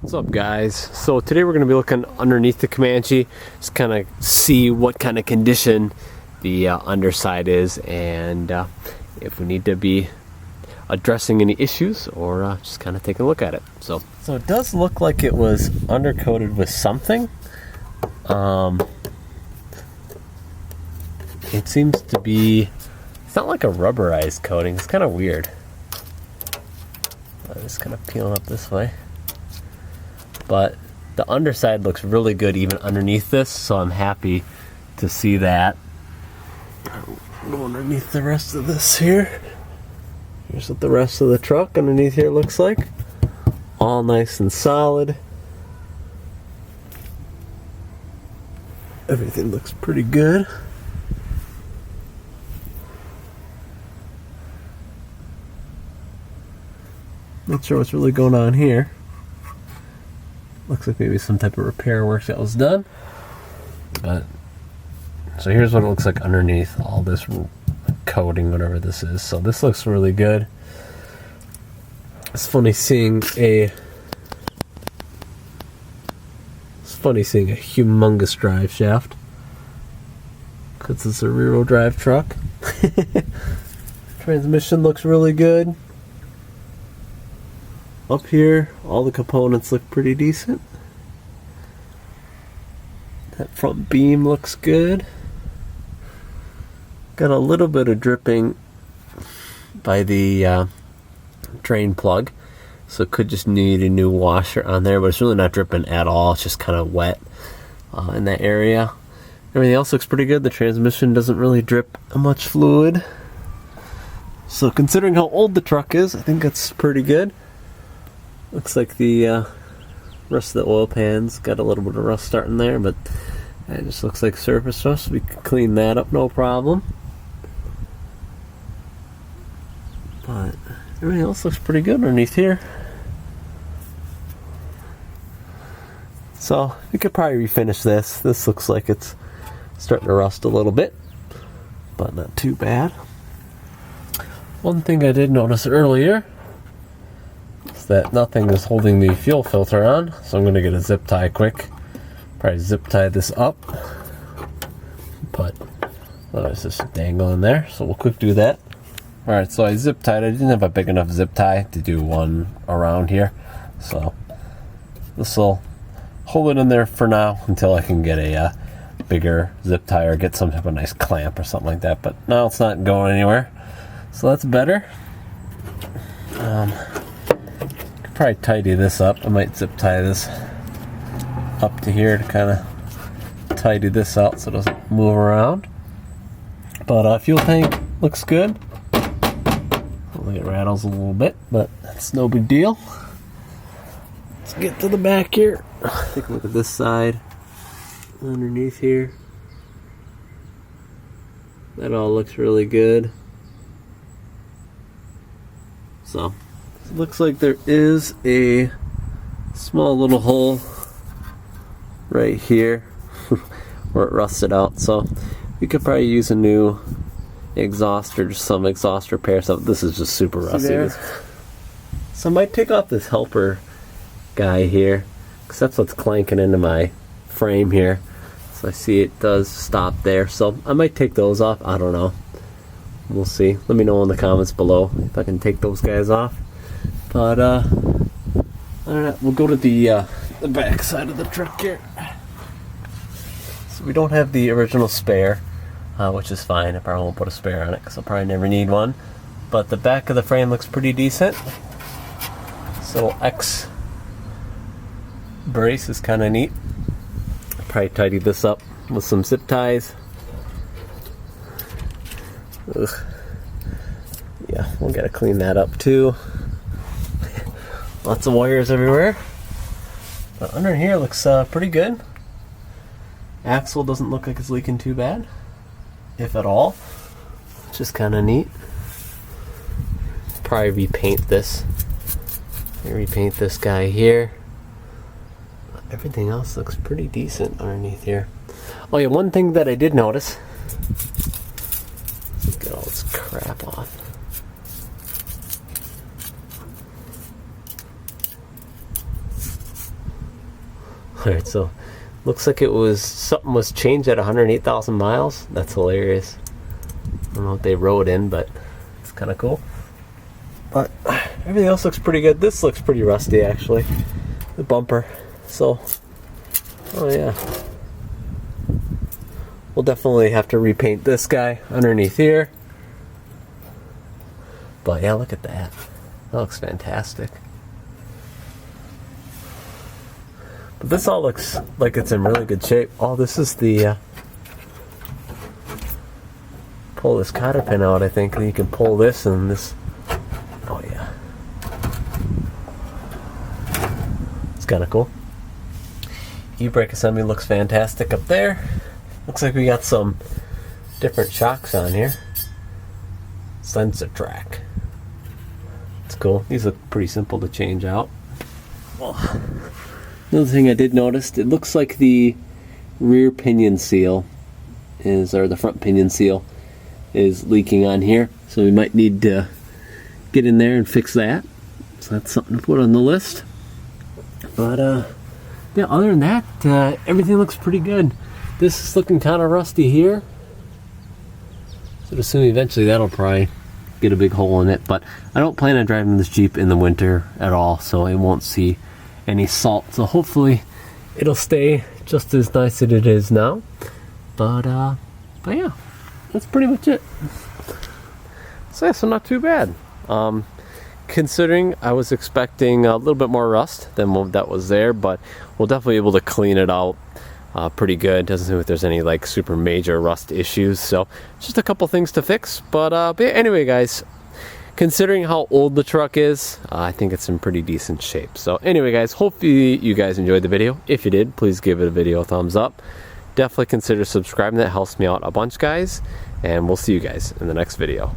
What's up, guys? So today we're going to be looking underneath the Comanche, just kind of see what kind of condition the underside is, and if we need to be addressing any issues or just kind of taking a look at it. So it does look like it was undercoated with something. It seems to be, it's not like a rubberized coating, it's kind of weird. Just kind of peeling up this way. But the underside looks really good even underneath this, so I'm happy to see that. Go underneath the rest of this here. Here's what the rest of the truck underneath here looks like. All nice and solid. Everything looks pretty good. Not sure what's really going on here. Looks like maybe some type of repair work that was done. But so here's what it looks like underneath all this coating, whatever this is. So this looks really good. It's funny seeing a humongous drive shaft, because it's a rear-wheel drive truck. Transmission looks really good. Up here, all the components look pretty decent. That front beam looks good. Got a little bit of dripping by the drain plug, so it could just need a new washer on there, but it's really not dripping at all. It's just kind of wet in that area. Everything else looks pretty good. The transmission doesn't really drip much fluid. So considering how old the truck is, I think that's pretty good. Looks like the rest of the oil pan's got a little bit of rust starting there, but it just looks like surface rust. We can clean that up, no problem. But everything else looks pretty good underneath here. So we could probably refinish this. This looks like it's starting to rust a little bit, but not too bad. One thing I did notice earlier is that nothing is holding the fuel filter on, so I'm going to get a zip tie quick. Probably zip tie this up, but it's just dangling there, so we'll quick do that. Alright, so I zip tied. I didn't have a big enough zip tie to do one around here, so this will hold it in there for now until I can get a bigger zip tie or get some type of nice clamp or something like that. But now it's not going anywhere, so that's better. Could probably tidy this up. I might zip tie this up to here to kind of tidy this out so it doesn't move around. But fuel tank looks good. It rattles a little bit, but that's no big deal. Let's get to the back here. Take a look at this side. Underneath here, that all looks really good. So it looks like there is a small little hole right here where it rusted out, so we could probably use a new exhaust or just some exhaust repair stuff. This is just super rusty. So I might take off this helper guy here, because that's what's clanking into my frame here. So I see it does stop there, so I might take those off. I don't know, we'll see. Let me know in the comments below if I can take those guys off. But I don't know. We'll go to the back side of the truck here. So we don't have the original spare, which is fine. I probably won't put a spare on it because I'll probably never need one. But the back of the frame looks pretty decent. So X brace is kind of neat. I'll probably tidy this up with some zip ties. Ugh. Yeah, we'll gotta clean that up too. Lots of wires everywhere. But under here looks pretty good. Axle doesn't look like it's leaking too bad, if at all. It's just kind of neat. Probably repaint this. Repaint this guy here. Everything else looks pretty decent underneath here. Oh yeah, one thing that I did notice. Let's get all this crap off. Alright, so looks like it was something was changed at 108,000 miles. That's hilarious. I don't know what they wrote in, but it's kind of cool. But everything else looks pretty good. This looks pretty rusty, actually. The bumper. So, oh yeah. We'll definitely have to repaint this guy underneath here. But yeah, look at that. That looks fantastic. But this all looks like it's in really good shape. Oh, this is the pull this cotter pin out, I think, and you can pull this and this. Oh yeah, it's kind of cool. E-brake assembly looks fantastic up there. Looks like we got some different shocks on here. Sensor track. It's cool. These look pretty simple to change out. Oh. Another thing I did notice, it looks like the rear pinion seal is, or the front pinion seal is leaking on here. So we might need to get in there and fix that. So that's something to put on the list. But yeah, other than that, everything looks pretty good. This is looking kind of rusty here. So assume eventually that'll probably get a big hole in it. But I don't plan on driving this Jeep in the winter at all, so it won't see any salt. So hopefully it'll stay just as nice as it is now. But yeah, that's pretty much it. So yeah, so not too bad. Considering I was expecting a little bit more rust than what that was there, but we'll definitely be able to clean it out pretty good. Doesn't seem like there's any like super major rust issues, so just a couple things to fix. But yeah, anyway guys, considering how old the truck is, I think it's in pretty decent shape. So anyway guys, hopefully you guys enjoyed the video. If you did, please give it a video a thumbs up. Definitely consider subscribing. That helps me out a bunch, guys, and we'll see you guys in the next video.